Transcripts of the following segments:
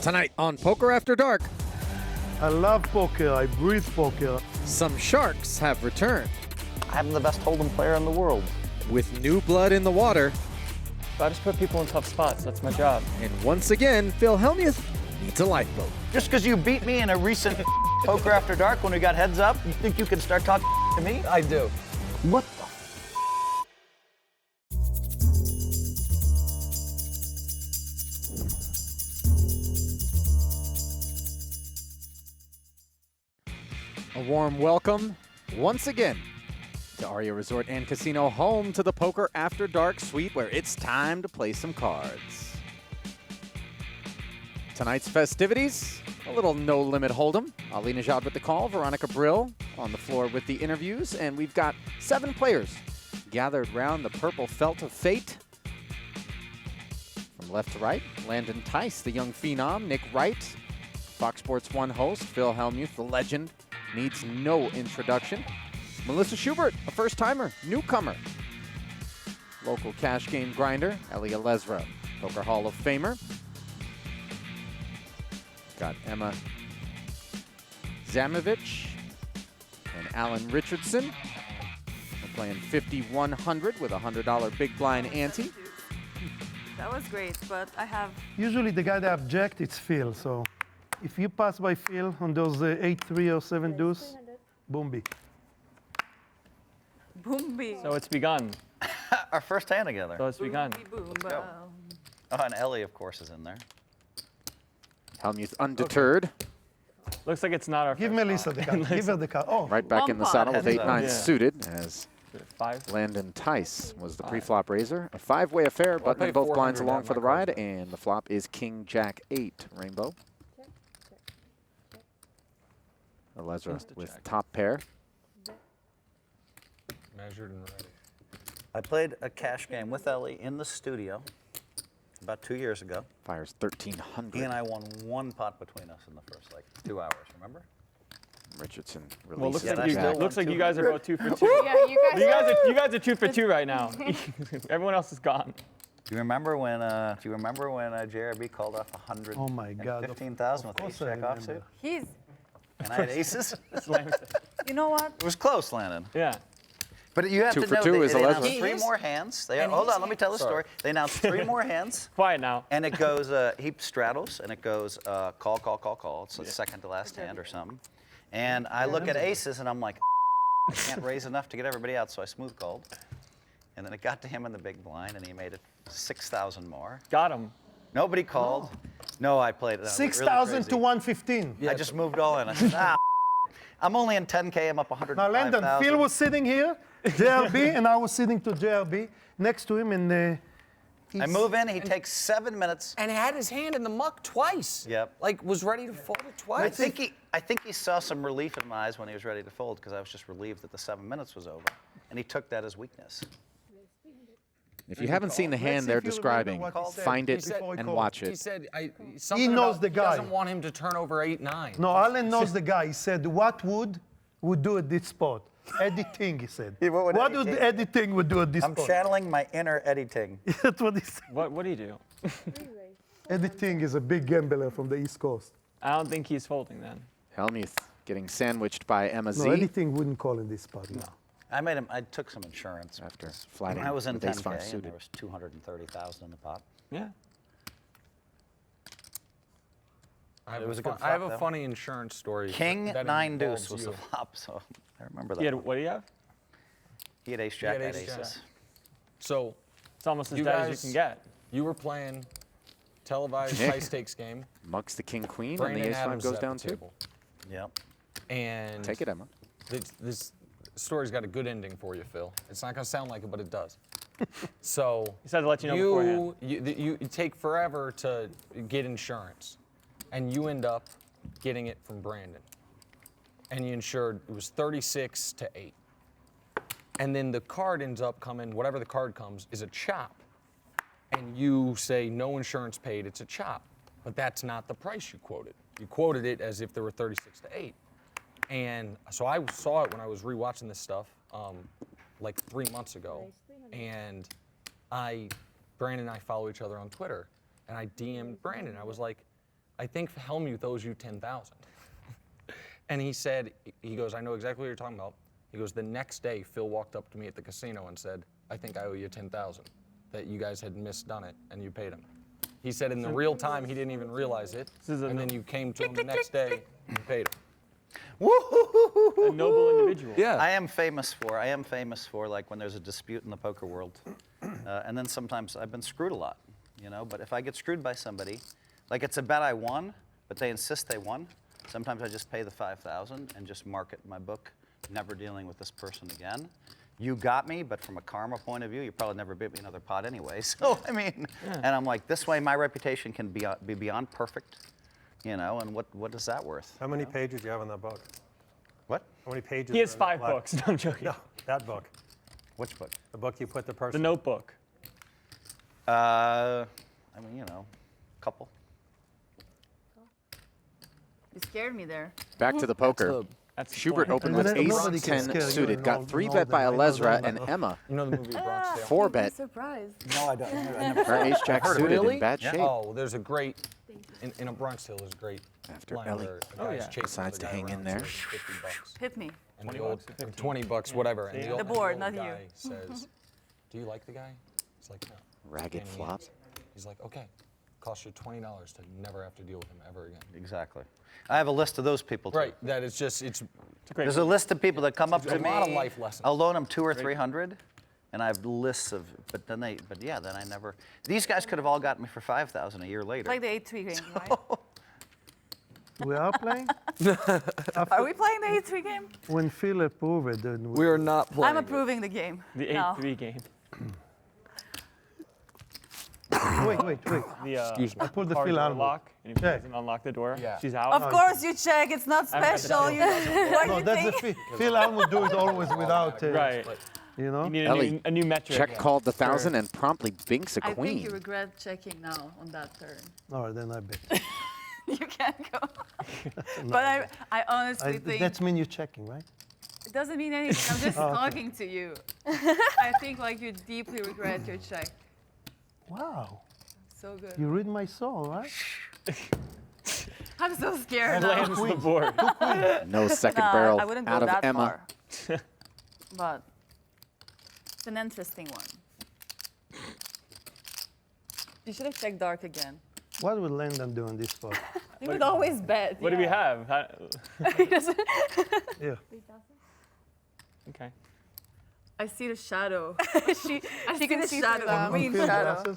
Tonight on Poker After Dark, I love poker. I breathe poker. some sharks have returned. I'm the best hold'em player in the world. With new blood in the water, I just put people in tough spots. That's my job. and once again, Phil Hellmuth needs a lifeboat. Just because you beat me in a recent Poker After Dark when we got heads up, you think you can start talking to me? I do. What the A warm welcome once again to Aria Resort and Casino, home to the Poker After Dark suite, where it's time to play some cards. Tonight's festivities, a little no-limit hold'em. Ali Najad with the call, Veronica Brill on the floor with the interviews, and we've got 7 players gathered round the purple felt of fate. From left to right, Landon Tice, the young phenom, Nick Wright, Fox Sports 1 host, Phil Hellmuth, the legend, needs no introduction. Melissa Schubert, a first-timer, newcomer. Local cash game grinder, Elia Lesra, Poker Hall of Famer. Got Emma Zamovich and Alan Richardson. We're playing 5,100 with a $100 big blind ante. That was great, but I have Usually the guy that objects, it's Phil. So if you pass by Phil on those 8-3 or 7 deuce, boom B. boom So it's begun. Our first hand together. So it's begun. boom go. Oh, and Ellie, of course, is in there. Hellmuth undeterred, Looks like it's not our Give first Melissa the card. Give her the card. Oh, right back in the One saddle with pot. 8-9 Yeah. suited, as shot. 5. Landon Tice was the pre-flop raiser. A 5-way affair, Well, I buttoning paid both blinds 400 along at for the my ride, card. and the flop is King Jack 8 rainbow. Alezra Just a with check. top pair. Measured and ready. I played a cash game with Ellie in the studio about 2 years ago. Fires 1,300. He and I won one pot between us in the first, 2 hours, remember? Richardson Well, releases Yeah, looks like, I you, still Jack. looks like you guys are both 2 for 2. Yeah, You guys are 2 for 2 right now. Everyone else is gone. Do you remember when? JRB called off 100? Oh my God, of 15,000 with course ace I jack offsuit, remember. He's, and I had aces. you know what? It was close, Landon. Yeah. But you have 2 to for know 2 they, is they announced 11. 3 more hands. Hold on, let me tell the story. They announced 3 more hands, Quiet now. and it goes he straddles, and it goes call, call, call, call. It's the second to last hand or something. And I look at aces, and I'm like, I can't raise enough to get everybody out, so I smooth called. And then it got to him in the big blind, and he made it 6,000 more. Got him. Nobody called. No, I played it. 6,000 to 115. I just moved all in. I said, I'm only in 10K. I'm up 105,000. Now, Landon, Phil was sitting here, JRB, and I was sitting to JRB next to him, and I move in. He takes 7 minutes. And had his hand in the muck twice. Yep. Like was ready to fold it twice. I think he saw some relief in my eyes when he was ready to fold, because I was just relieved that the 7 minutes was over, and he took that as weakness. If you haven't seen the hand they're describing, find it before he and called. watch He it. said something knows about the guy. He doesn't want him to turn over 8-9. No, Alan knows the guy. He said, what would do at this spot? Editing, he said. Yeah, what would what Eddie would Ting? editing would do at this I'm spot? channeling my inner Eddie Ting. That's what he said. What do you do? Editing is a big gambler from the East Coast. I don't think he's folding then. Hellmuth getting sandwiched by Emma Z No, editing wouldn't call in this spot. No. I took some insurance. after When flatting I was in with ace 10K, 5 and suited. there was 230,000 in the pot. Yeah. It was a good I have flop, a though. funny insurance story. King that 9 involves deuce was you. the flop, so I remember that. He had, one. what do you have? He had ace jack, had I had ace jack. aces. So It's almost as you dead guys, as you can get. you were playing televised Nick. high stakes game. Mucks the king queen, and Brandon the ace 5 Adams goes is at down the too. table. Yep. And Take it, Emma. this story's got a good ending for you, Phil. It's not going to sound like it, but it does. So He said to let you know beforehand. you take forever to get insurance, and you end up getting it from Brandon. And you insured, it was 36 to 8. And then the card ends up coming, whatever the card comes, is a chop. And you say no insurance paid, it's a chop. But that's not the price you quoted. You quoted it as if there were 36 to 8. And so I saw it when I was rewatching this stuff like 3 months ago. And Brandon and I follow each other on Twitter. And I DM'd Brandon. I was like, I think Hellmuth owes you 10,000. And he said, he goes, I know exactly what you're talking about. He goes, the next day, Phil walked up to me at the casino and said, I think I owe you 10,000, that you guys had misdone it and you paid him. He said in the real time, he didn't even realize it. And then you came to him the next day and paid him. A noble individual. Yeah. I am famous for like when there's a dispute in the poker world. And then sometimes I've been screwed a lot, you know, but if I get screwed by somebody, like it's a bet I won, but they insist they won, sometimes I just pay the 5,000 and just mark it in my book, never dealing with this person again. You got me, but from a karma point of view, you probably never bid me another pot anyway. So, I mean, and I'm like, this way my reputation can be beyond perfect, you know, and what is that worth? How many pages do you have in that book? What? How many pages? He has are in that 5 black- books. No, I'm joking. No, that book. Which book? The book you put the The person. Notebook. I mean, you know, a couple. You scared me there. Back to the poker. That's the Schubert point. opened with Nobody ace can 10 scare you, suited, you got know, 3 know bet by them, I know Alezra them, and I know. Emma. You know the movie Bronx Tale? 4 bet. Surprised. No, I don't. I never. Her ace jack suited Really? in bad Yeah. shape. Oh, well, there's a great, in a Bronx Tale, there's a great After line Ellie where a guy's yeah. chasing decides the to guy hang in around, there. so it's $50. Hit me. And 20 the old, bucks or 15? 20 bucks, whatever. And See? the, The old, board, and the not old you. guy says, do you like the guy? He's like, no. Ragged And he flop. is. He's like, okay, costs you $20 to never have to deal with him ever again. Exactly. I have a list of those people too. Right, that it's just, it's, Great. There's a list of people that come up There's to a me. lot of life lessons. I'll loan them 200 or 300, and I have lists of. But then I never. These guys could have all got me for 5,000 a year later. Like the 8-3 game, right? We are playing? Are we playing the 8-3 game? When Phil approved it, then we are not playing. I'm approving the game. The now. 8-3 game. wait. The, Excuse me. I pulled the car Phil door Hellmuth. lock. And if she Check. doesn't unlock the door, Yeah. she's out. Of course you check. It's not I've got the special. You, what No, you that's the think? Phil Hellmuth do it always without, Right. you know? You need Ellie, a new metric. Check called the 1,000 and promptly binks a I queen. think you regret checking now on that turn. All right, then I bet. You can't go. But I honestly think That's mean you're checking, right? it doesn't mean anything. I'm just talking to you. I think like you deeply regret your check. Wow. So good. You read my soul, right? I'm so scared now. Lands the board. No second Nah, barrel I wouldn't go out of that Emma. far. But it's an interesting one. You should have checked dark again. What would Landon do on this spot? He would always bet. What do we have? Yeah. Okay. I see the shadow. She I can the see shadow. through them. Green Phil shadow. glasses?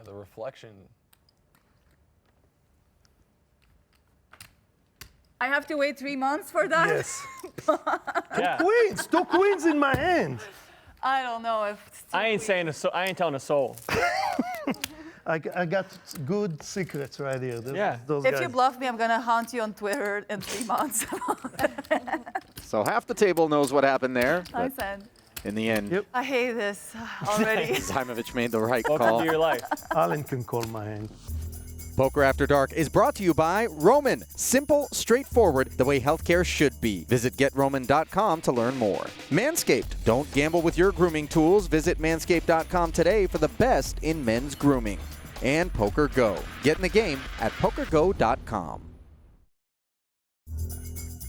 The reflection. I have to wait 3 months for that? Yes. Yeah. Queens, 2 queens in my hand. I don't know if it's too I ain't quick. saying I ain't telling a soul. I got good secrets right here. Yeah. Those If guys. you bluff me, I'm gonna haunt you on Twitter in 3 months. So half the table knows what happened there. I But said, in the end, Yep. I hate this already. Zaimovich made the right Welcome call. to your life. Alan can call my hand. Poker After Dark is brought to you by Roman. Simple, straightforward, the way healthcare should be. Visit GetRoman.com to learn more. Manscaped. Don't gamble with your grooming tools. Visit Manscaped.com today for the best in men's grooming. And Poker Go. Get in the game at PokerGo.com.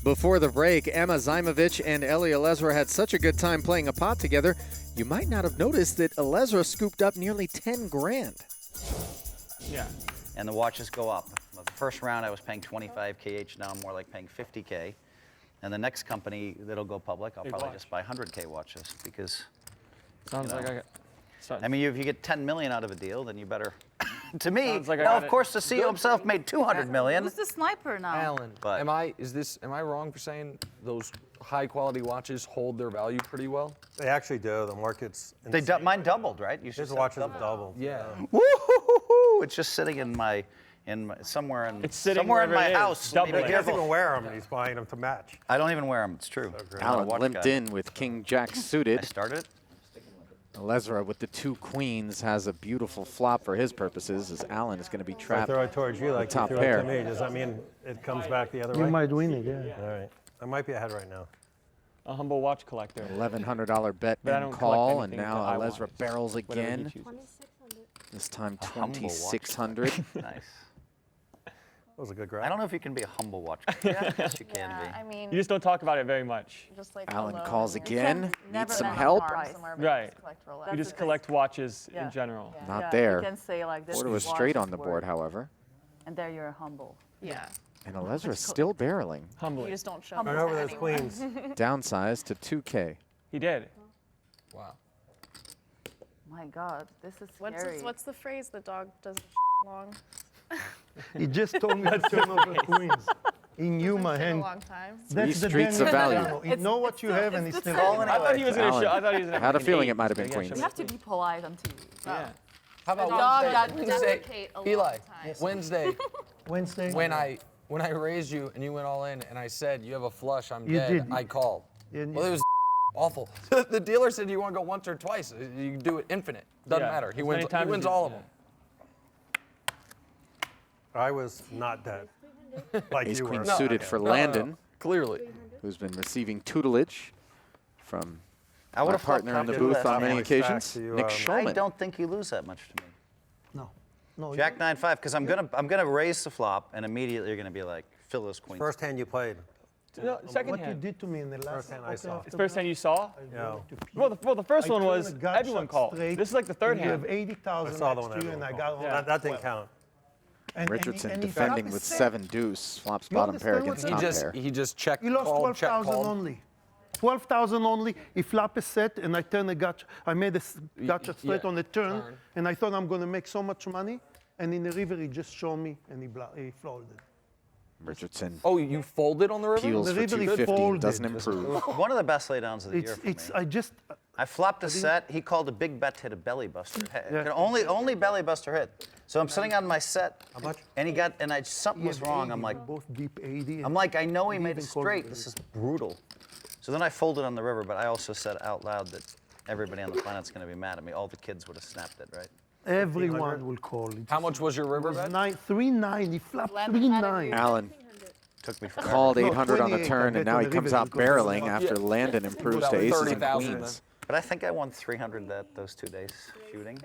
Before the break, Emma Zaimovich and Ellie Alezra had such a good time playing a pot together, you might not have noticed that Alezra scooped up nearly 10 grand. Yeah. And the watches go up. The first round I was paying 25K each. Now I'm more like paying 50K. And the next company that'll go public, I'll Big probably watch. just buy 100K watches because, Sounds You know. like I got. Start- I mean, if you get 10 million out of a deal, then you better. To me, Sounds like I now got of it. course the CEO himself made 200 million. Who's the sniper now? Alan, But- am I wrong for saying those high quality watches hold their value pretty well? They actually do. The market's They mine doubled, right? You should His say watches doubled. doubled. Yeah. Woo-hoo-hoo-hoo. It's just sitting in my somewhere in It's sitting somewhere in wherever my it is, house. doubling. Be He doesn't careful. even wear them. He's buying them to match. I don't even wear them. It's true. great. I'm not a Alan watch limped guy. in with King Jack I suited. started it. Alezra with the 2 queens has a beautiful flop for his purposes as Alan is going to be I trapped. throw it towards you like you top threw pair. it to me. Does that mean it comes back the other You way? might win it, yeah. All right. I might be ahead right now. A humble watch collector. $1,100 bet But I and don't collect call, and anything now that I Alezra want. barrels Whatever he again. chooses. This time A humble watch 2,600. Nice. That was a good grab. I don't know if you can be a humble watch player. Yeah, I guess you can Yeah, I be. mean, You just don't talk about it very much. just like Alan alone calls in your- again. never Needs some let help. farm somewhere, but Right. just collect Rolex. You That's just the collect watches Yeah. in general. thing. Not Yeah, there. You can say like this. Order was watch straight is on the board, worth- however. And there you're humble. Yeah. And Alezra is still barreling. You Humbly. just don't show Run them over to those anyone. queens. Downsized to 2K. He did. Wow. My God, this is scary. What's the phrase? The dog doesn't long. He just told me to turn over queens. He knew my Take a hand. long time. That's the streets of Daniel value. Gargano. He know what you have and he's still Call calling. it I thought he was gonna Alan, show. I thought he was gonna. Had a pick an feeling eight. it might have been Maybe I queens. You have to be polite until you. Yeah. How about dog that Wednesday? Dedicate a lot Eli, of time. Wednesday, Wednesday. when I raised you and you went all in and I said you have a flush, I'm You dead. did. I called. And Well, it was awful. The dealer said you want to go once or twice. You can do it infinite. Doesn't Yeah, matter. He as wins. many He times wins as you- all of yeah. them. I was not dead. Like Ace you Queen were. suited for Landon, Clearly. who's been receiving tutelage from I my would have partner in the flopped booth top on two many Always back occasions, to you, Nick I I Schulman. don't think you lose that much to me. No. No. Jack 9-5, because I'm gonna raise the flop, and immediately you're gonna be like, fill those queens. First hand you played. No, second What you hand. did to me in the last First hand I saw. It's the first hand you saw. Yeah. Well, the first I one turned was a gut everyone shot called. straight, This is like the third and you hand. have 80,000 I saw the one next to you, everyone and I called. got Yeah. That didn't count. Richardson he defending flipped with his set. 7 deuce, flops You bottom pair understand what against he top pair. He just checked. He lost called, check 12,000 called. only. 12,000 only. He flopped a set, and I turned a gotcha. I made a gotcha straight yeah, on the turn, turn. and I thought I'm going to make so much money. And in the river, he just showed me, and he folded. Richardson Oh, you folded on the river? peels The for river he 250, folded. doesn't improve. One of the best laydowns of the year It's. for me. I just. I flopped a set. He called a big bet to hit a belly buster. Yeah. Could only belly buster hit. So I'm sitting on my set. How much? And something was wrong. I'm like, both deep 80. I know he He made it even called straight. it This is brutal. So then I folded on the river, but I also said out loud that everybody on the planet's going to be mad at me. All the kids would have snapped it, right? Everyone will call it. How much was your river bet? 3-9. He flopped Lemon had a 3-9. weird- Alan Took me forever. called No, 800 on the 28, turn, I and bet now on he the comes river out he goes barreling up. after Landon improves That to was aces and 30,000 queens. But I think I won 300 those 2 days shooting.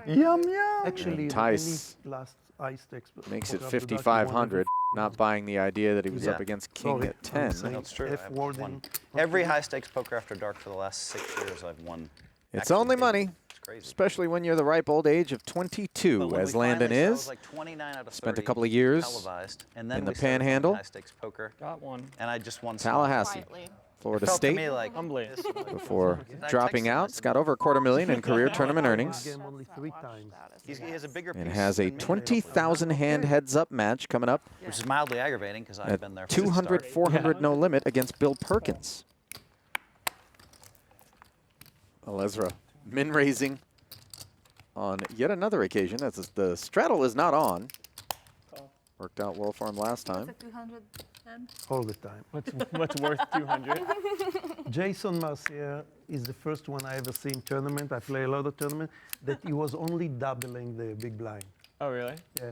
Yum yum. Actually, Tice any last ice stakes Makes it poker after that, he won 5,500, not buying the idea that he was Yeah. up against king Sorry, at I'm 10. saying That's true. F I've word won. in- Every high stakes poker after dark for the last 6 years I've won. It's Actually only big. money, It's crazy. especially when you're the ripe old age of But 22, when as we Landon finally- so I is. was like 29 out of Spent a 30 couple of years televised, and then in the we started playing Panhandle. high stakes poker, Got one. and I just won some. Tallahassee, Quietly. Florida Felt to State, me like Humbly. this, like, before I dropping texted him, I out. said, It's got over $250,000 in career tournament earnings. Game only 3 times. He has a bigger And piece has a than me, 20,000 hand heads up match coming up which is mildly aggravating because I've at been there. From the 200, start. 400 no limit against Bill Perkins. Alezra min raising on yet another occasion. As the straddle is not on. Worked out well for him last time. It's a 200 then? All the time. What's worth 200? Jason Marcier is the first one I ever see in tournament. I play a lot of tournament that he was only doubling the big blind. Oh, really? Yeah.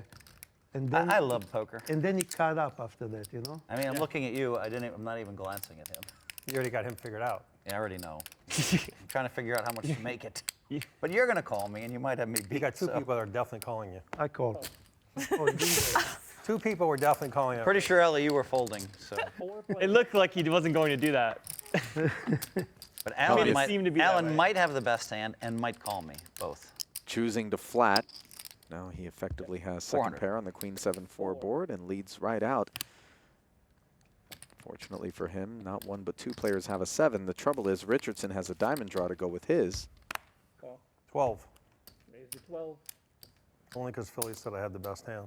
And then I love poker. and then he cut up after that, you know? I mean, I'm looking at you. I'm not even glancing at him. You already got him figured out. Yeah, I already know. I'm trying to figure out how much to make it. But you're going to call me, and you might have me beat. You got 2 so- people that are definitely calling you. I called. Oh, he didn't. 2 people were definitely calling you. Pretty sure, Ellie, you were folding. So. It looked like he wasn't going to do that. But Alan, it seemed to be that way. might have the best hand and might call me, both. Choosing to flat. Now he effectively has second 400. pair on the Queen 7-4 board and leads right out. Fortunately for him, not 1 but 2 players have a 7. The trouble is Richardson has a diamond draw to go with his. 12. Raise to 12. Only because Philly said I had the best hand.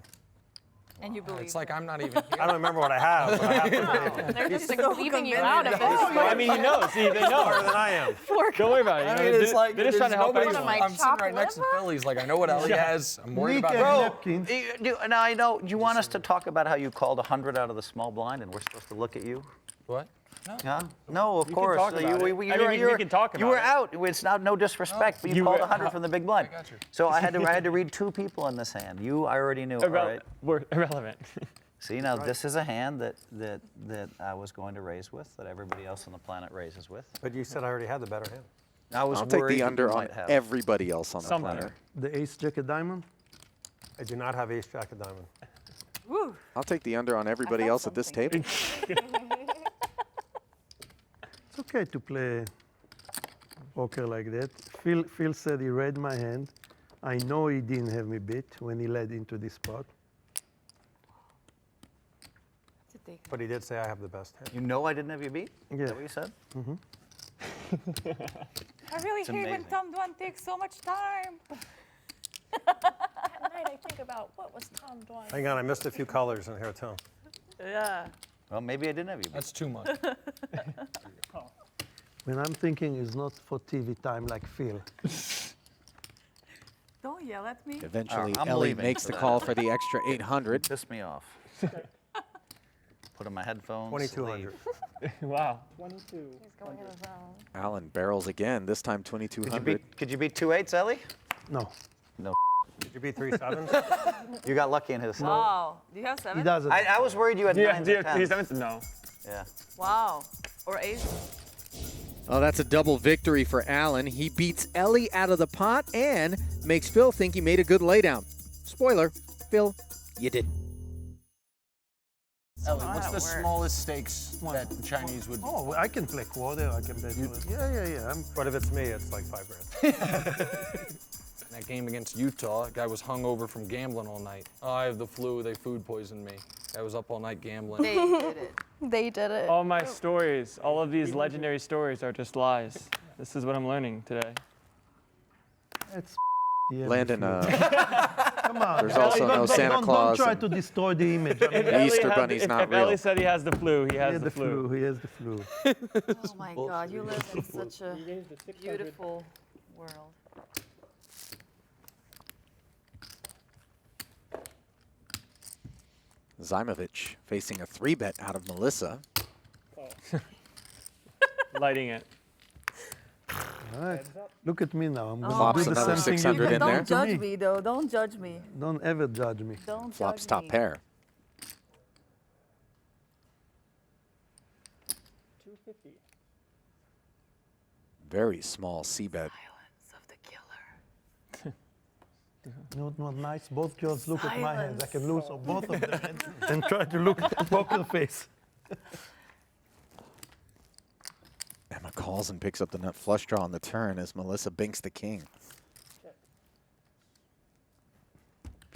And you believe It's like him. I'm not even I here. don't remember what I have, but I have to be They're just leaving you out of this. I mean, he knows. See, they smarter know. than I am. Don't worry about it. You I know, mean, they're, it's like they're just trying to help nobody's- everyone. my I'm sitting right chopped next to liver? Philly's. Like I know what Ellie has. I'm worried Nick about and her. napkins. Now I know. Do you want us to talk about how you called 100 out of the small blind, and we're supposed to look at you? What? Huh? No, of can course. talk about it. I mean, we can talk You about were it. out. It's not no disrespect, but you You called were 100 from the big blind. I got you. So I had to read 2 people in this hand. You, I already knew. All right. We're irrelevant. See, now this is a hand that I was going to raise with, that everybody else on the planet raises with. But you said I already had the better hand. I was I'll take worried the you under on might have. everybody else on the Somewhere. platter. The ace, jack, of diamond. I do not have ace, jack of diamond. Woo. I'll take the under on everybody felt else at this something. table. It's okay to play poker like that. Phil said he read my hand. I know he didn't have me beat when he led into this spot. But he did say I have the best hand. You know I didn't have you beat? Yeah. Is that what you said? I really It's hate when amazing. Tom Dwan takes so much time. At night, I think about what was Tom doing. Hang on, I missed a few colors in here too. Yeah. Well, maybe I didn't have you beat. That's too much. When I'm thinking it's not for TV time like Phil. Don't yell at me. Eventually, I'm Ellie leaving makes for the that. call for the extra 800. Pissed me off. Put on my headphones. 2,200. leave. Wow. He's going in the zone. Alan barrels again, this time Could you 2,200. beat 2 8s, Ellie? No, Did you beat 3 7s? You got lucky in his. Wow. Do you have he 7? doesn't. I was worried you had Yeah, 9s and 10s. no. Yeah. Wow. Or 8? Oh, that's a double victory for Alan. He beats Ellie out of the pot and makes Phil think he made a good laydown. Spoiler, Phil, you didn't. Ellie, what's the smallest stakes that the Chinese would? Oh, I can play quarter. I can play. Yeah. But if it's me, it's like 5 grand. That game against Utah, guy was hungover from gambling all night. Oh, I have the flu. They food poisoned me. I was up all night gambling. They did it. They did it. All my stories, all of these legendary stories are just lies. This is what I'm learning today. It's yeah, Landon, come on. there's also no Santa Claus Don't try and- to destroy the image. I mean, The Easter Bunny's if, not if Ellie real. said he has the flu, he he has has the flu. He has the flu. Oh my God, you live in such a beautiful world. Zaimovich facing a 3-bet out of Melissa. Lighting it. All right. Look at me now. I'm going Flops to do the another same thing 600 you in did there. Don't to judge me. me though. Don't judge me. Don't ever judge me. Don't Flops judge top me. pair. 250. Very small C-bet. Silence of the killer. You know what nice? Both girls look at my hands. I Silence. can lose on both of them and try to look at poker face. Emma calls and picks up the nut flush draw on the turn as Melissa binks the king.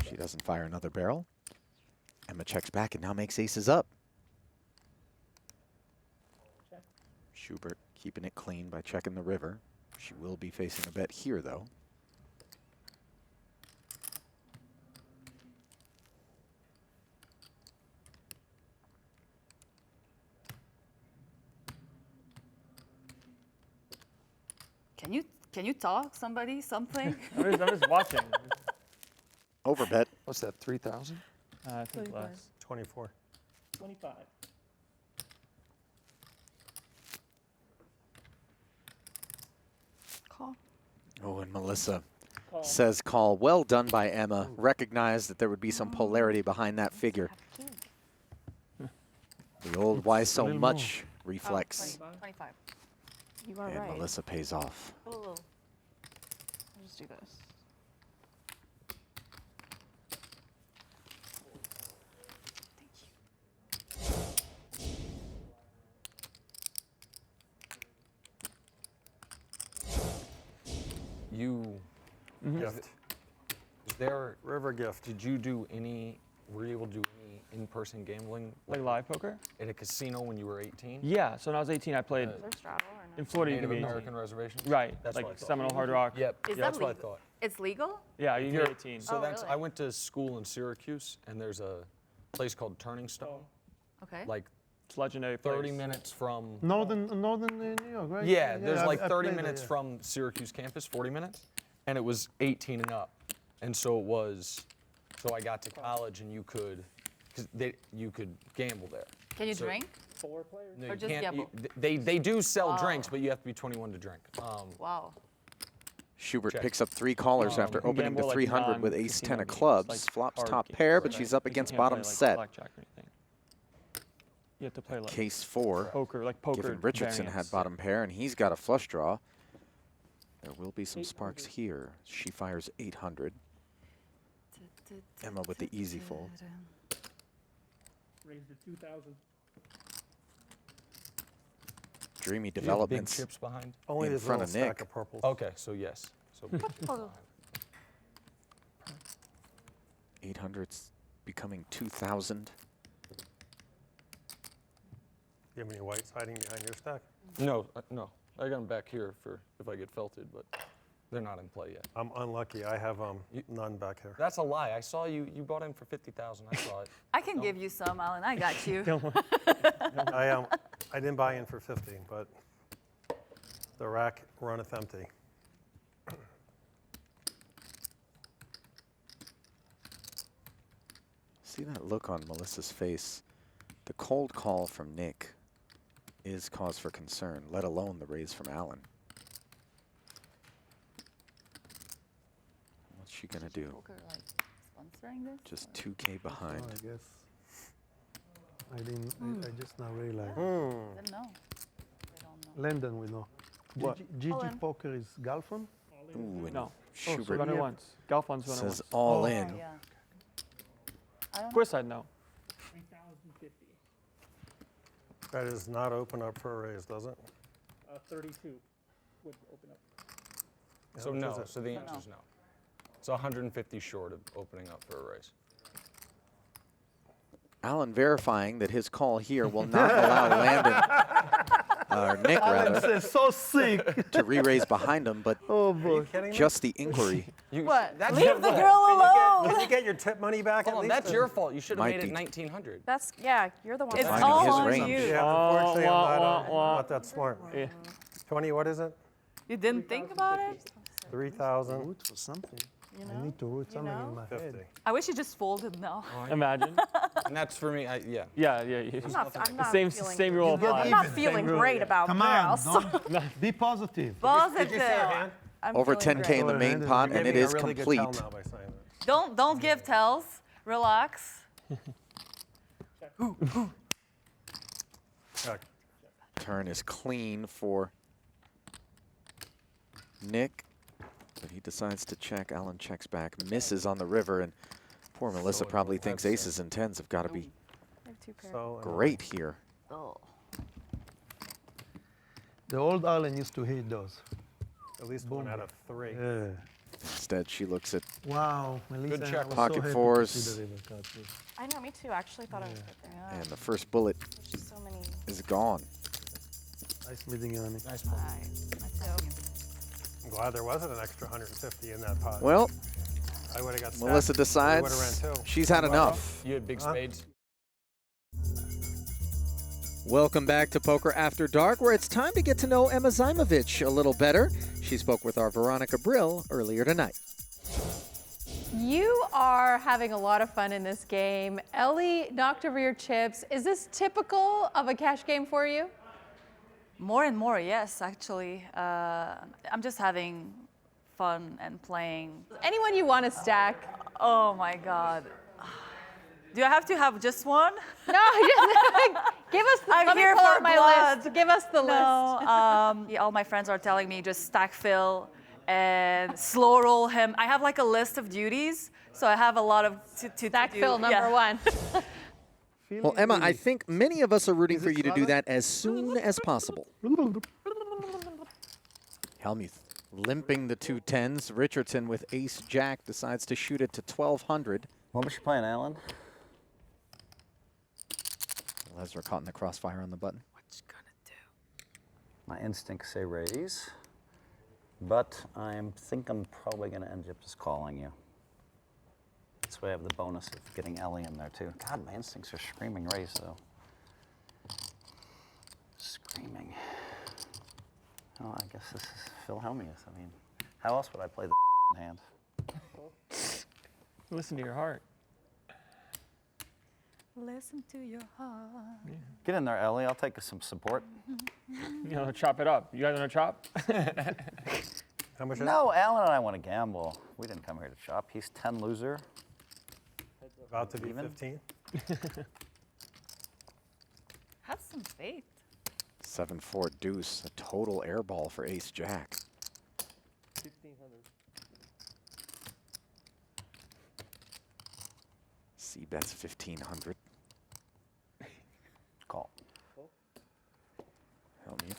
She doesn't fire another barrel. Emma checks back and now makes aces up. Schubert keeping it clean by checking the river. She will be facing a bet here, though. Can you talk somebody something? I'm just watching. Overbet. What's that? 3,000? I think less. 24. 25. Call. Oh, and Melissa says call. Well done by Emma. Recognized that there would be some polarity behind that figure. The old why so little much reflex. 25. You are And right. Melissa pays off. Oh, I'll just do this. You, Gift. is there, River gift. did you do any, were you able to do any in-person gambling Like live poker? at a casino when you were 18? Yeah. So when I was 18, I played Is there straddle or no? in Florida. You Native can be American reservations? right, That's what I like thought. Seminole Hard Rock. Yep, Is that's that what I legal? thought. It's legal? Yeah, you can Here- get 18. So Oh, that's, really? I went to school in Syracuse, and there's a place called Turning Stone, Okay. like It's legendary. 30 place. minutes from. Northern New York, right? Yeah, there's like I 30 played there, minutes yeah. from Syracuse campus, 40 minutes, and it was 18 and up, and so it was. So I got to college, and you could gamble there. Can you so- drink? No, Or you just can't- gamble? they do sell Oh. drinks, but you have to be 21 to drink. Wow. Schubert Check. picks up 3 callers after You can opening to gamble, like, 300 with ace 10 non-casino of games, clubs. like Flops card top games, pair, but right? she's up But you against can't bottom play, like, set. blackjack or anything. You have to play like Case 4. poker, like poker. Given Richardson had variants. bottom pair, and he's got a flush draw. There will be some sparks here. She fires 800. Emma with the easy fold. Raise to 2,000. Dreamy Do you have big developments chips behind? Only in this front little of stack Nick. of purples. Okay, so yes. So big chips behind. 800's becoming 2,000. You have any whites hiding behind your stack? No, no. I got them back here for if I get felted, but they're not in play yet. I'm unlucky. I have none back here. That's a lie. I saw you. You bought in for 50,000. I saw it. I can give you some, Alan. I got you. I didn't buy in for 50, but the rack runneth empty. See that look on Melissa's face? The cold call from Nick is cause for concern, let alone the raise from Alan. What's she gonna do? Poker, like, sponsoring this? Just 2K behind. Oh, I guess. I didn't. I just now realized. Didn't know. They don't know. London, we know. What? Gigi All in. Poker is Galfon? Ooh, and No. Schubert Run it once. Golf one's run it once. says all Oh. in. Yeah. I don't Of course I'd know. 3,050. That is not open up for a raise, does it? 32 would open up. Yeah, So which no. is it? So the answer is no. It's 150 short of opening up for a raise. Alan verifying that his call here will not allow Landon, or Nick rather, It's so sick. to re-raise behind him, but Oh boy. Kidding me? just the inquiry. What? That's Leave your the fault. girl alone. Can you get your tip money back Hold at on, least? that's your fault. You should have Might made it be. 1,900. That's, yeah, you're the one. It's that- Finding all his on range. you. Yeah, unfortunately, I'm wah. not that smart. Yeah. 20, what is it? You didn't think about it? 3,000. Root for something. You I know? need to root something know? in my 50. head. I wish you just folded now. Imagine. And that's for me. Yeah. Yeah. I'm not Same feeling, rule get applies. I'm not even. feeling great about Come this. on, be positive. Positive. I'm Over feeling 10K great. in the main pot, and it is Really complete. good tell now by saying that. Don't give tells. Relax. Check. Turn is clean for Nick, but he decides to check. Alan checks back, misses on the river, and poor Melissa probably thinks aces and tens have got to be I have two pairs. So great here. Oh. The old Arlen used to hate those. at least one out of 3. Yeah. Instead, she looks at Wow, Melissa. check. I was Pocket so happy fours. To see the river card, too. I know, me too. Actually thought I would put there. and the first bullet There's just so many. is gone. Nice meeting you, Annie. Nice point. I'm glad there wasn't an extra 150 in that pot. Well, I would have got Melissa stacked. We would've decides ran 2. she's had enough. You had big spades. Welcome back to Poker After Dark, where it's time to get to know Emma Zaimovich a little better. She spoke with our Veronica Brill earlier tonight. You are having a lot of fun in this game. Ellie knocked over your chips. Is this typical of a cash game for you? More and more, yes, actually. I'm just having fun and playing. Anyone you want to stack? Oh my God. Do I have to have just one? No, give us the, I'm let me here pull for out my blood. list. Give us the list. No, all my friends are telling me just stack Phil and slow roll him. I have like a list of duties, so I have a lot of to Stack do. Phil, number one. Well, Emma, I think many of us are rooting for you to do that as soon as possible. Hellmuth limping the 2 tens. Richardson with ace-jack decides to shoot it to 1,200. What was she playing, Alan? Lesnar caught in the crossfire on the button. What's gonna do? My instincts say raise, but I think I'm probably going to end up just calling you. This way I have the bonus of getting Ellie in there, too. God, my instincts are screaming raise, though. Screaming. Oh, I guess this is Phil Hellmuth. I mean, how else would I play the hand? Listen to your heart. Listen to your heart. Get in there, Ellie. I'll take some support. You know, chop it up. You guys want to chop? How much is it? No, Alan and I want to gamble. We didn't come here to shop. He's 10 loser. About to be Even? 15. Have some faith. 7-4 deuce, a total airball for ace-jack. C-bets 1,500. Call. Hellmuth.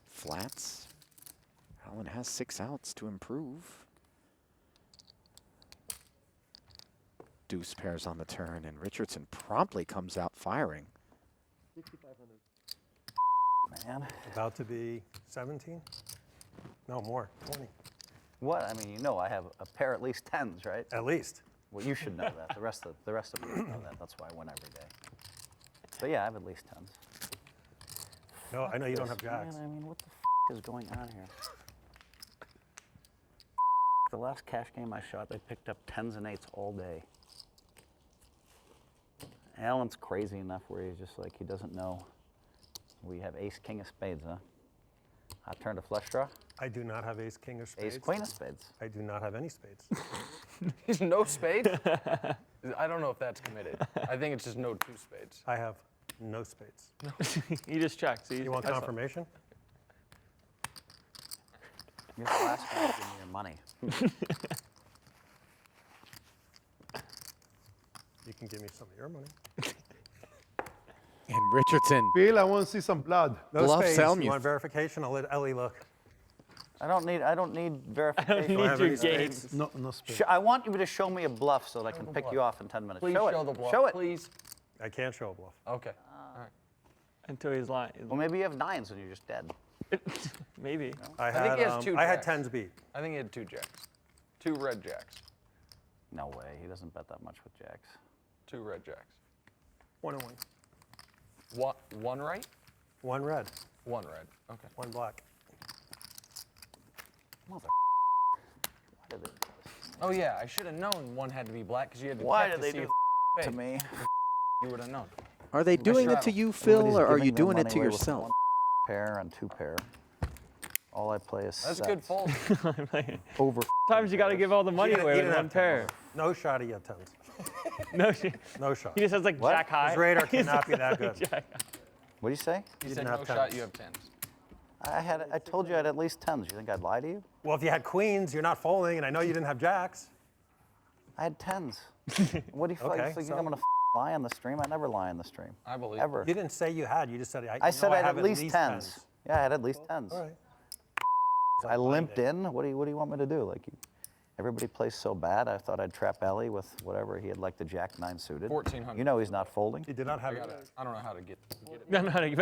Flats. Allen has 6 outs to improve. Deuce pairs on the turn, and Richardson promptly comes out firing. 6,500. Man. About to be 17? No, more, 20. What? I mean, you know I have a pair at least 10s, right? At least. Well, you should know that. The rest of you know that. That's why I win every day. But yeah, I have at least 10s. No, I know you don't have jacks. Man, I mean, what the is going on here? The last cash game I shot, they picked up 10s and 8s all day. Alan's crazy enough where he's just like, he doesn't know. We have ace, king of spades, huh? I turned a flush draw. I do not have ace, king, or spades. Ace, queen of spades. I do not have any spades. No spades? I don't know if that's committed. I think it's just no 2 spades. I have no spades. He just checked. See, You want confirmation? You're the last one to give me your money. You can give me some of your money. And Richardson Phil, I want to see some blood. No Bluff spades. Hellmuth. You want verification? I'll let Ellie look. I don't need verification. need have your any spades? games. No spades. I want you to show me a bluff so that I can pick you off in 10 minutes. Please show it. show the bluff. Show it. Please. I can't show a bluff. Okay. All right. Until he's lying. Well, maybe you have 9s and you're just dead. Maybe. I think he has 2 I had jacks. 10s beat. I think he had 2 jacks. 2 red jacks. No way. He doesn't bet that much with jacks. 2 red jacks. 1 and 1. One right? 1 red. 1 red. Okay. 1 black. Mother. Why did they do this? Oh yeah, I should have known 1 had to be black because you had to Why check did to they see do if to me? you would have known. Are they doing it to you, Phil, Nobody's or are giving you them doing it money to away with yourself? 1 pair and 2 pair. All I play is That's sets. good fold. Over. Sometimes you got to give all the money He away didn't with have 1 pair. No shot, he had 10s. No, he No shot. just has like What? jack high. His radar He's cannot be that like good. jack- What do you say? He You said didn't no have shot, 10s. you have 10s. I told you I had at least 10s. You think I'd lie to you? Well, if you had queens, you're not folding, and I know you didn't have jacks. I had 10s. What do you think? Okay, You think so- I'm gonna lie on the stream? I never lie on the stream. I believe. Ever. You didn't say you had. You just said I said I had have at least 10s. Yeah, I had at least 10s. All right. I limped in. What do you want me to do? Like, everybody plays so bad. I thought I'd trap Ellie with whatever he had, like the Jack 9 suited. 1400. You know he's not folding. You did not have I it. don't know how to get it. No,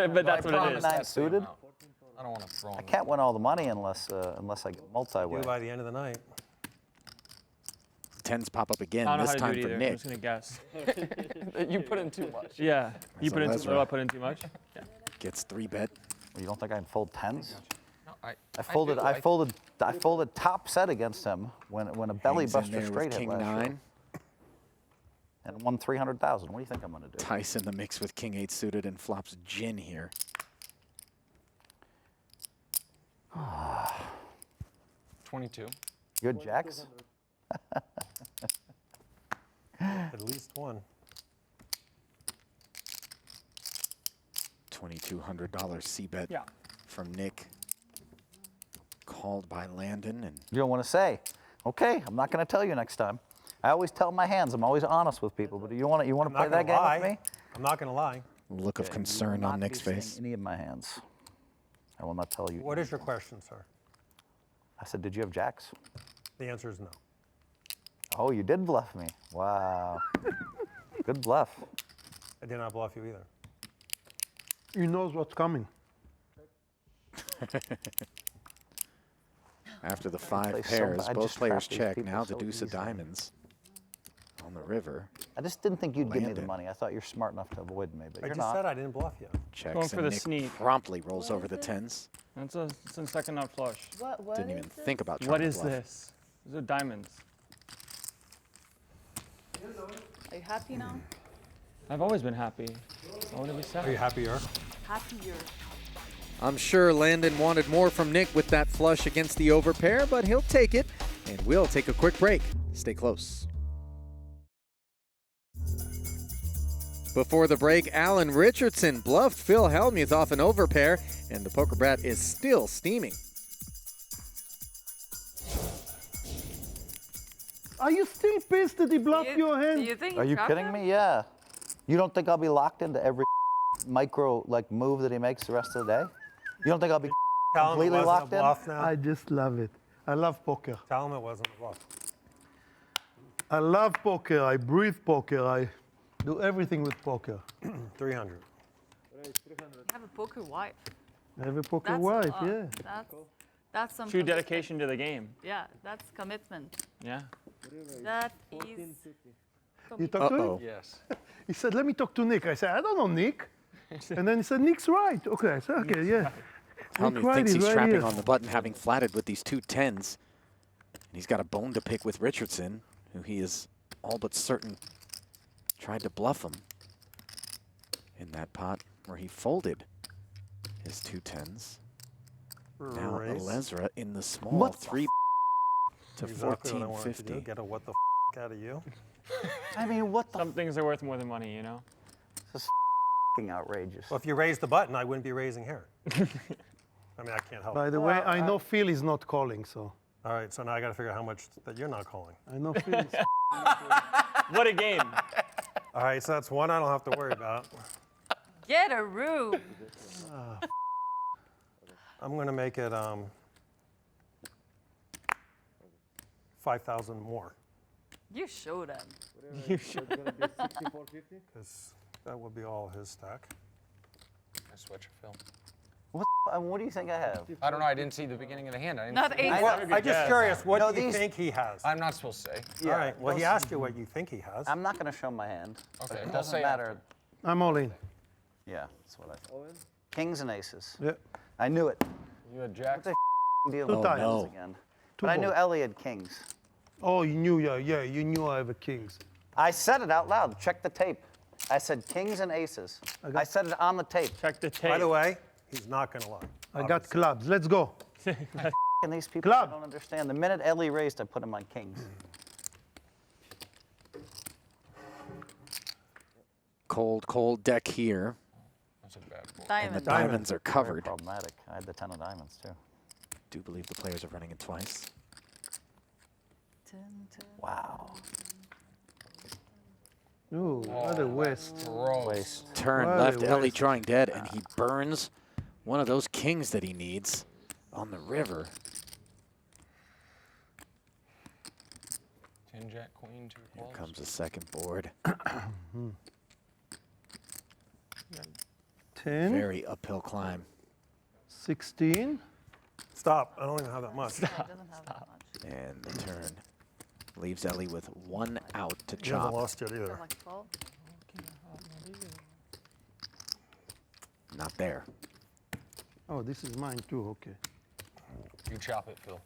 but that's what it promise is. Nine that's the suited? amount. I don't want to throw I him. can't win all the money unless I get You multi-way. by the end of the night. 10s pop up again, I don't know this how to time do it for either. I'm Nick. just gonna guess. You put in too much. Yeah. You put in. Lesnar. Oh, I put in too much. Yeah. Gets 3-bet. You don't think I'd fold 10s? No, I do. folded top set against him when a belly Hangs in buster there with straight hit King last year. 9. And won 300,000. What do you think I'm gonna do? Tice in the mix with King 8 suited and flops gin here. 22. You had jacks? At least one. $2,200 C-bet Yeah. from Nick. Called by Landon, and You don't want to say. Okay, I'm not gonna tell you next time. I always tell my hands. I'm always honest with people. But you want to I'm play not that gonna game lie. with me? I'm not going to lie. look of Okay, concern you will on not Nick's be seeing face. Any of my hands. I will not tell you. What is your question, sir? I said, did you have jacks? The answer is no. Oh, you did bluff me. Wow. Good bluff. I did not bluff you either. He knows what's coming. After the play 5 so pairs, bad. I both just players trap these check. people Now the so deuce of easily. diamonds on the river. I just didn't think you'd give me the Landon. money. I thought you're smart enough to avoid me, but I you're just not. said I didn't bluff you. Checks, Going for and the Nick sneak. promptly rolls over the 10s. It's a second not flush. What Didn't even is this? think about trying What to is bluff. this? These are diamonds. Are you happy now? I've always been happy. Why would it be sad? Are you happier? Happier. I'm sure Landon wanted more from Nick with that flush against the overpair, but he'll take it, and we'll take a quick break. Stay close. Before the break, Alan Richardson bluffed Phil Hellmuth off an overpair, and the poker brat is still steaming. Are you still pissed that he bluffed your Do hand? you think Are he you trapped kidding him? me? Yeah. You don't think I'll be locked into every micro like move that he makes the rest of the day? You don't think I'll be Tell him it completely wasn't a locked in? bluff now. I just love it. I love poker. Tell him it wasn't a bluff. I love poker. I breathe poker. I do everything with poker. 300. You have a poker wife. I have a poker That's a wife, lot. yeah. That's some True commitment. dedication to the game. Yeah, that's commitment. Yeah. That is. You talk to him? Uh-oh. Yes. He said, let me talk to Nick. I said, I don't know Nick. And then he said, Nick's right. Okay, I said, okay, yeah. Hellmuth right, thinks he's he's right trapping here. on the button, having flatted with these 2 10s. And he's got a bone to pick with Richardson, who he is all but certain tried to bluff him in that pot where he folded his 2 10s. Now Raise. Alezra in the small What the 3 to Exactly what I wanted to do. 1450. Get a what the out of you. I mean, what the Some things are worth more than money, you know? This is f***ing outrageous. Well, if you raise the button, I wouldn't be raising here. I mean, I can't help By it. the way, I know Phil is not calling, so All right, so now I got to figure out how much that you're not calling. I know Phil is. What a game. All right, so that's one I don't have to worry about. Get a room. I'm going to make it 5,000 more, You show them. You should. because that would be all his stack. I switch a film. What do you think I have? I don't know. I didn't see the beginning of the hand. I didn't Not see- eight. Well, I'm just guess. curious, what No, do you these- think he has? I'm not supposed to say. All right, well, he asked you what you think he has. I'm not going to show my hand. Okay, It we'll doesn't say matter. I'm all in. Yeah, that's what I thought. Kings and aces. Yeah. I knew it. You had jacks. What's the deal Two with times. kings no. again? Two But I knew balls. Ellie had kings. Oh, you knew, yeah, you knew I have a kings. I said it out loud. Check the tape. I said kings and aces. I said it on the tape. Check the tape. By the way, he's not going to lie. I got clubs. Let's go. And these people Club. don't understand. The minute Ellie raised, I put him on kings. Cold, cold deck here. That's a bad board. And the Diamond. diamonds are Very covered. problematic. I had the 10 of diamonds, too. Do believe the players are running it twice. Wow. Ooh, what a waste. Gross. Waste. Turn What a left, Ellie waste. drawing dead, and he burns one of those kings that he needs on the river. 10 jack queen, 2 Here clubs. comes a second board. 10, Very uphill climb. 16. Stop. I don't even have that much. It doesn't have that much. And the turn leaves Ellie with 1 out to You haven't chop. lost yet either. Like 12. Not there. Oh, this is mine too, okay. You chop it, Phil.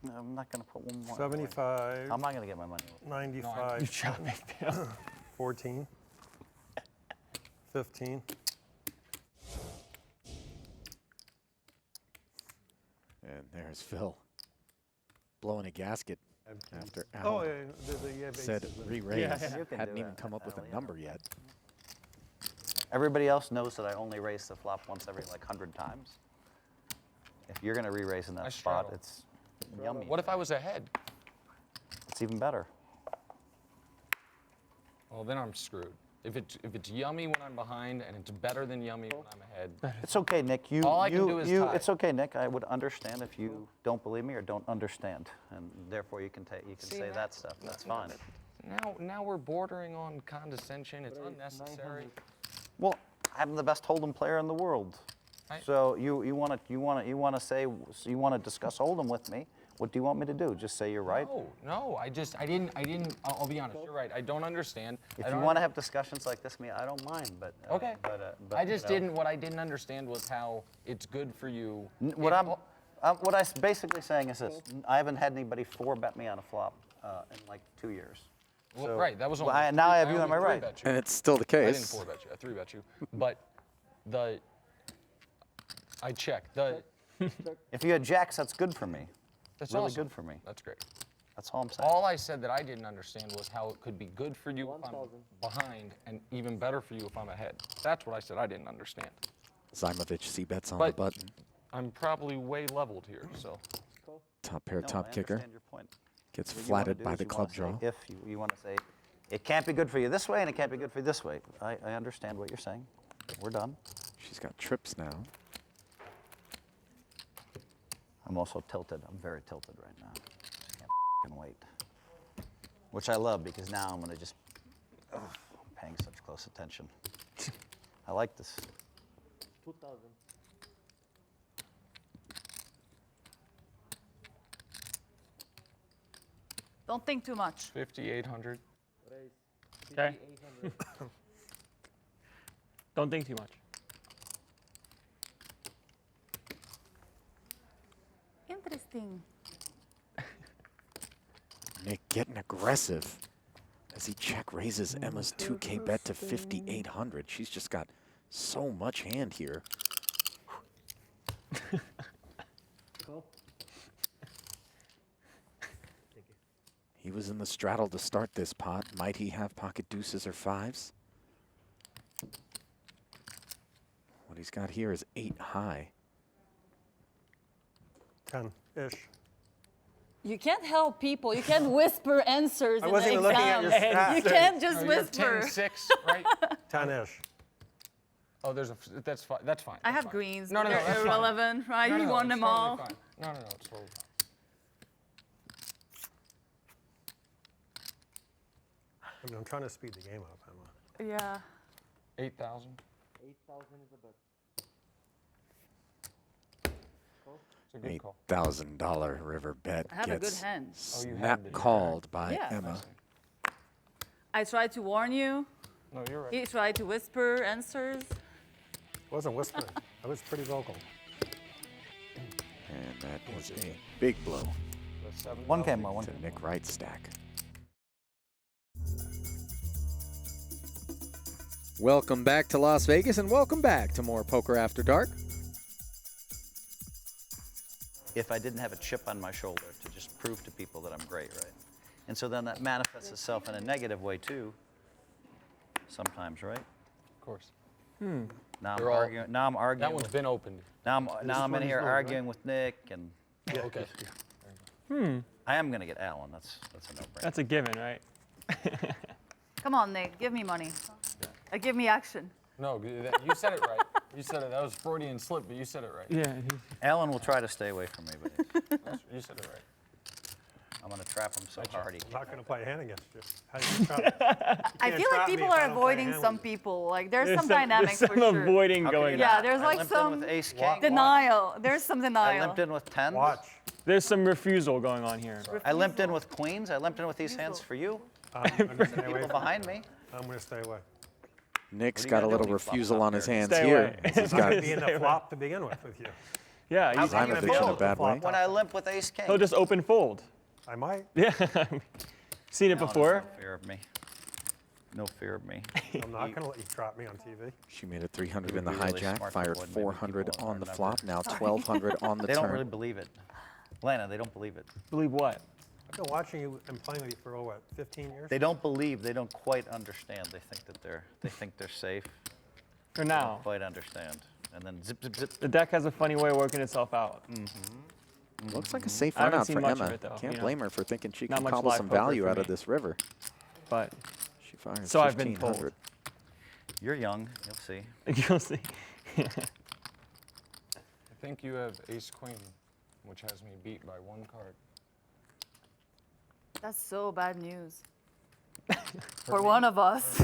No, I'm not going to put one more. 75, How am I going to get my money? 95, You chop it, Phil. 14, 15. And there's Phil blowing a gasket after Oh, Al yeah, you have said aces. re-raise. Yeah, yeah. You can Hadn't do even that, come up with a Ellie. number yet. Everybody else knows that I only raise the flop once every like 100 times. If you're going to re-raise in that I spot, straddle. it's yummy. What if I was ahead? It's even better. Well, then I'm screwed. If it's yummy when I'm behind and it's better than yummy when I'm ahead. It's okay, Nick. All I can do is tie. It's okay, Nick. I would understand if you don't believe me or don't understand, and therefore you can say that stuff. That's fine. Now we're bordering on condescension. It's unnecessary. Well, I'm the best Hold'em player in the world. So you want to discuss Hold'em with me? What do you want me to do? Just say you're right? No, I didn't, I'll be honest, you're right, I don't understand. If you want to have discussions like this with me, I don't mind, but... Okay, but I just what I didn't understand was how it's good for you. What I'm basically saying is this. I haven't had anybody 4-bet me on a flop in like 2 years. Well, So- right, that was only Well, now I have you only on my right. 3-bet you. And it's still the I didn't case. 4-bet you, I 3-bet you. But I checked, If you had jacks, that's good for me. that's Really awesome. good for me. That's great. That's all I'm saying. All I said that I didn't understand was how it could be good for you if I'm behind and even better for you if I'm ahead. That's what I said I didn't understand. Zimovich c-bets on But- the button. I'm probably way leveled here, so. Top pair, No, top I kicker. understand your point. Gets What you wanna flattened do by is the you wanna club say draw. If you want to say, it can't be good for you this way, and it can't be good for you this way. I understand what you're saying. We're done. She's got trips now. I'm also tilted. I'm very tilted right now. I can't f***ing wait. Which I love because now I'm gonna just, I'm paying such close attention. I like this. 2000. Don't think too much. 5,800. Okay. Don't think too much. Interesting. Nick getting aggressive as he check raises Emma's 2K bet to 5,800. She's just got so much hand here. Call. He was in the straddle to start this pot. Might he have pocket deuces or fives? What he's got here is 8 high. 10-ish. You can't help people. You can't whisper answers I in wasn't the even looking at exam. your stats. You can't just No, you're whisper. 10-6, right? 10-ish. Oh, there's a. That's fine. That's fine. I that's have fine. greens. No, but no, no, they're that's fine. irrelevant, right? No, no, You no, won it's them totally all. fine. No, no, no, it's totally fine. I mean, I'm trying to speed the game up, Emma. Yeah. 8,000. 8,000 is the bet. It's a good call. $8,000 river bet I have a good gets hand. Oh, you snap had it. called by Yeah. Emma. I tried to warn you. No, you're right. He tried to whisper answers. I wasn't whispering. I was pretty vocal. And that was a big blow One came more, one to came Nick Wright's stack. Welcome back to Las Vegas, and welcome back to more Poker After Dark. If I didn't have a chip on my shoulder to just prove to people that I'm great, right? And so then that manifests itself in a negative way too. Sometimes, right? Of course. Now I'm They're all- arguing. Now I'm arguing. That one's with, been opened. now I'm in one's here low, right? arguing with Nick, and Okay. I am gonna get Alan. That's a no-brainer. That's a given, right? Come on, Nick. Give me money. Give me action. No, you said it right. You said it. That was Freudian slip, but you said it right. Yeah. Alan will try to stay away from me, but You said it right. I'm gonna trap him so hard he I'm can't. not going to play a hand against you. How do you trap? I can't feel like trap me people if I are don't play a avoiding hand some with you. people. Like there's some there's dynamics some for sure. avoiding How can going you on. Yeah, not? there's I like limped in some with ace king. denial. There's some I denial. limped in with tens. Watch. There's some refusal going on here. I limped in with queens. I limped in with these hands for you. I'm going to stay away People from behind me. I'm going to stay away. Nick's What are you got a gonna do little when you flop refusal out on his there? hands Stay here. away. He's I'm got going to be in the flop to begin with you. Yeah, How he's, can I'm you a bitch in a fold bad way. when I limp with ace king? he'll just open fold. I might. Yeah. Seen it Alan has before. No fear of me. No fear of me. I'm not going to let you trap me on TV. She made a 300 It in the would be really hijack, smart to fired avoid maybe 400 people on are the never- flop, now 1,200 on the They don't turn. really believe it. Lana, they don't believe it. Believe what? I've been watching you and playing with you for, 15 years? They don't believe. They don't quite understand. They think that they're safe. For They now. don't quite understand. And then zip, zip, zip. The deck has a funny way of working itself out. Looks like a safe I run haven't out seen for much of Emma. it, though, Can't you know. blame her for thinking she Not can much cobble live some poker value for out of me. this river. But She fired So I've been 1,500. You're young. You'll see. you'll see. I think you have ace queen, which has me beat by 1 card. That's so bad news. For one of us.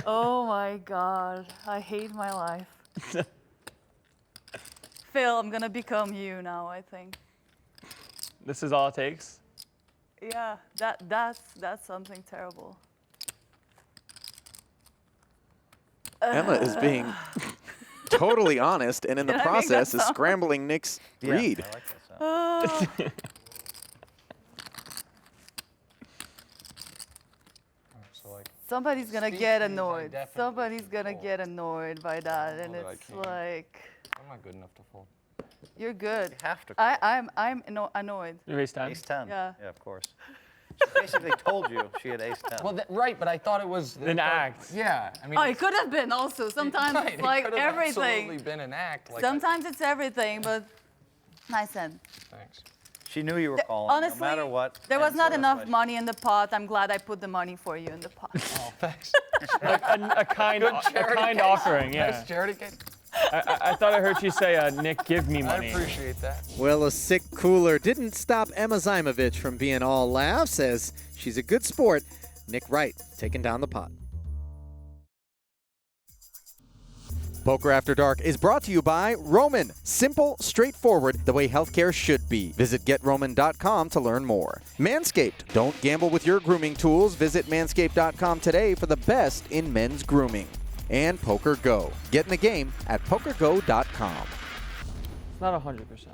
Oh my God. I hate my life. Phil, I'm gonna become you now, I think. This is all it takes. Yeah, that's something terrible. Emma is being totally honest, and in the Did I make that process is sound? scrambling Nick's Yeah, read. I like that sound. So like, Somebody's gonna Species, get I annoyed. definitely Somebody's gonna fold. get annoyed by that, and know that I it's can. like, I'm not good enough to fold. you're good. You have to. I'm annoyed. You raise 10. Ace 10. Yeah. Yeah, of course. She basically told you she had ace 10. Well, right, but I thought it was An act. Yeah, I mean. Oh, it could have been also. Sometimes right, it's like it could have absolutely everything. been an act. Like Sometimes it's everything, but nice hand. Thanks. She knew you were calling, Honestly, no matter what. there was and not so enough that's why money in the pot. I'm glad I put the money for you in the pot. Oh, thanks. A kind offering, yeah. Nice charity case. I thought I heard you say, Nick, give me I money. appreciate that. Well, a sick cooler didn't stop Emma Zimovich from being all laughs, as she's a good sport. Nick Wright taking down the pot. Poker After Dark is brought to you by Roman. Simple, straightforward, the way healthcare should be. Visit GetRoman.com to learn more. Manscaped. Don't gamble with your grooming tools. Visit Manscaped.com today for the best in men's grooming. And Poker Go. Get in the game at PokerGo.com. It's not 100%.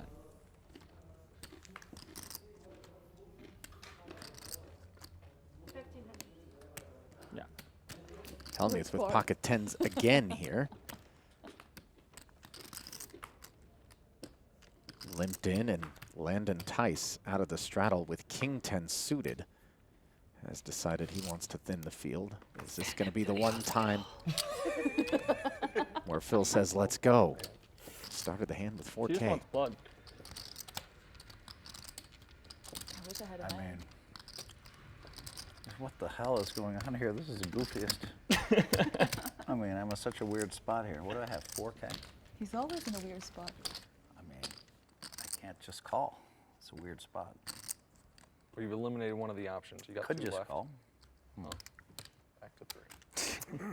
Yeah. Hellmuth with pocket tens again here. Limped in, and Landon Tice out of the straddle with king 10 suited. Has decided he wants to thin the field. Is this going to be the one time where Phil says, let's go? Started the hand with She just 4K. wants blood. I wish I had I a mean, what the hell is going on here? This is the goofiest. I mean, I'm in such a weird spot here. What do I have, 4K? He's always in a weird spot. I mean, I can't just call. It's a weird spot. Well, you've eliminated one of the options. You got Could two just left. call. Back to 3.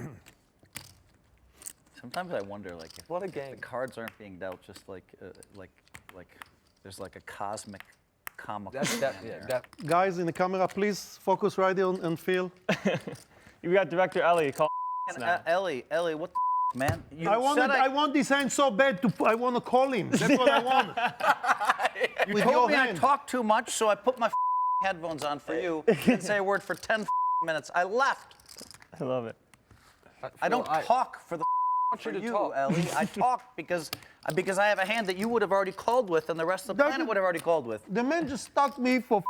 Sometimes I wonder, like, if What a the game. cards aren't being dealt just like there's like a cosmic comic. Guys in the camera, please focus right on Phil. You got Director Ellie call now. Ellie, what the man? You I want this hand so bad. I want to call him. That's what I want. You With told your me I hand. talked too much, so I put my headphones on for you. Didn't say a word for 10 minutes. I left. I love it. I don't talk for the want for you to you, talk. Ellie. I talk because I have a hand that you would have already called with, and the rest of the planet would have already called with. The man just stuck me for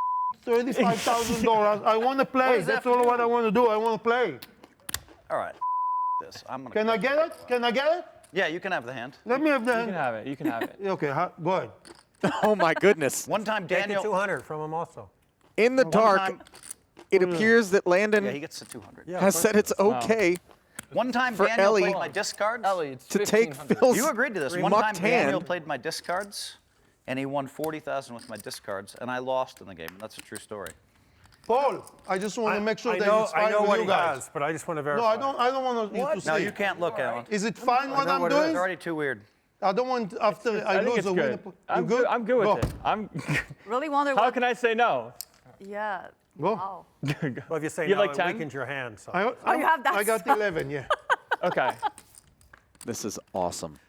$35,000. I want to play. is that That's for all you? what I want to do. I want to play. All right, this. I'm gonna. Can I get it? Can I get it? Yeah, you can have the hand. Let me have the You hand. can have it. You can have it. Okay, go ahead. Oh my goodness. One time, Take the Daniel. 200 from him also. In the dark, time- it appears that Yeah, Landon he gets the 200. Yeah, has said it's okay One time, For Daniel Ellie- played my discards. Ellie, it's to take 1,500. Phil's You agreed to this. One time, mucked Daniel hand. played my discards, and he won 40,000 with my discards, and I lost in the game. And that's a true story. Paul, I just want to make sure I that know, it's I fine know with what you he guys. has, but I just want to No, verify. I don't want you to see. No, you can't look, Alan. Is it fine what know I'm what it is. doing? It's already too weird. I don't want after I I think lose it's a good. win. I'm You I'm good with Go. it. I'm. Really wonder How what. can I say no? Yeah. Go. Wow. Well, if you say You no, like it 10? weakens your hand. So. I you have that I got spot. 11, yeah. Okay. This is awesome.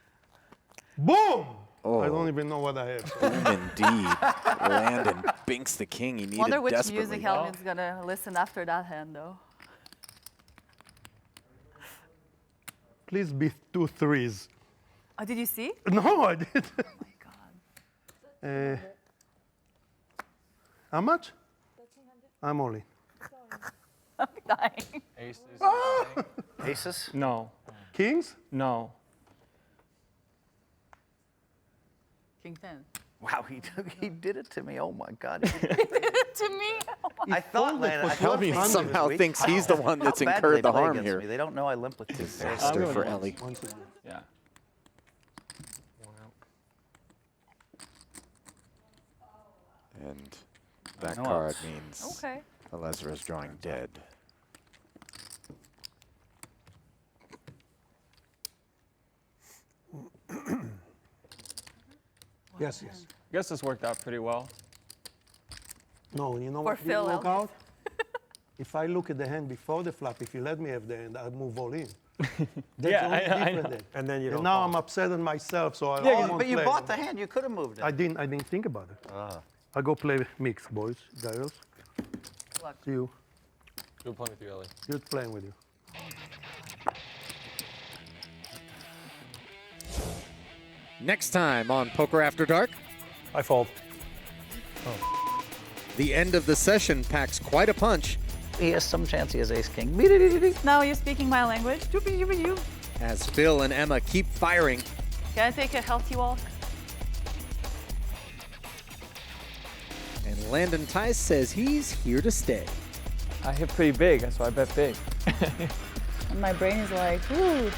Boom! Oh. I don't even know what I have. Indeed. Landon binks the king he needed Wonder which desperately. music Hellmuth's gonna listen after that hand, though. Please be 2 threes. Oh, did you see? No, I didn't. Oh my God. How much? I'm all in. I'm dying. Aces. Aces? No. Kings? No. King 10. Wow, he did it to me. Oh my God. To me? Oh my I thought folded Landon. for I thought 12 Landon was somehow weak. thinks he's the one that's How bad do incurred they the play harm against here. me? They don't know I limp with two. Disaster I'm for gonna- Ellie. Yeah. And that No card outs. means Okay. Alezra is drawing dead. Yes, yes. I guess this worked out pretty well. No, you know For what Phil will work Hellmuth. out? If I look at the hand before the flop, if you let me have the hand, I'll move all in. That's Yeah, only I know. different then. And then you And don't now call. I'm upset at myself, so I Yeah, won't but you play. bought the hand. You could have moved it. I didn't think about it. I go play mix, boys, girls. Good luck. See you. Good playing with you, Ellie. Good playing with you. Next time on Poker After Dark, I fold. the end of the session packs quite a punch He has some chance he has ace king. Now you're speaking my language. You. as Phil and Emma keep firing. Can I take a healthy walk? Landon Tice says he's here to stay. I hit pretty big, so I bet big. And my brain is like, ooh,